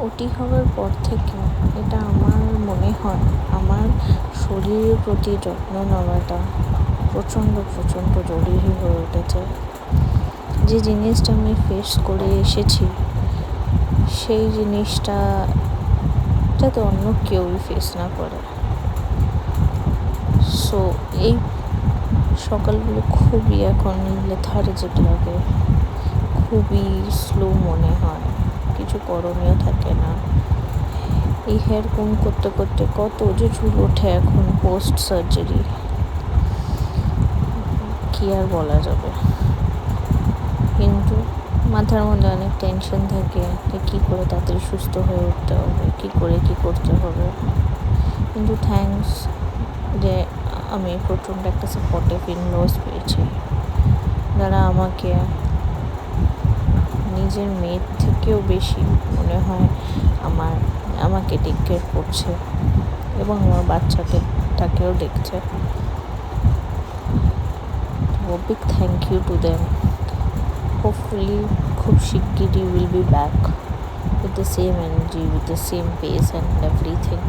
ওটি হওয়ার পর থেকে এটা আমার মনে হয় আমার শরীরের প্রতি যত্ন নেওয়াটা প্রচণ্ড জরুরি হয়ে উঠেছে। যে জিনিসটা আমি ফেস করে এসেছি সেই জিনিসটা যাতে অন্য কেউই ফেস না করে। সো এই সকালগুলো খুবই এখন লেথার্জিক লাগে, খুবই স্লো মনে হয়, কিছু করণীয় থাকে না। এই হেয়ার কম করতে করতে কত যে চুল ওঠে এখন পোস্ট সার্জারি, কি আর বলা যাবে। কিন্তু মাথার মধ্যে অনেক টেনশন থাকে যে কী করে তাড়াতাড়ি সুস্থ হয়ে উঠতে হবে, কী করে কী করতে হবে। কিন্তু থ্যাঙ্কস যে আমি প্রচণ্ড একটা সাপোর্টিভ ইনলস পেয়েছি, যারা আমাকে নিজের মেয়ের থেকেও বেশি মনে হয় আমাকে টেক কেয়ার করছে এবং আমার বাচ্চাটাকেও দেখছে। Big thank you to them. Hopefully খুব শিগগিরই will be back with the same energy, with the same pace and everything.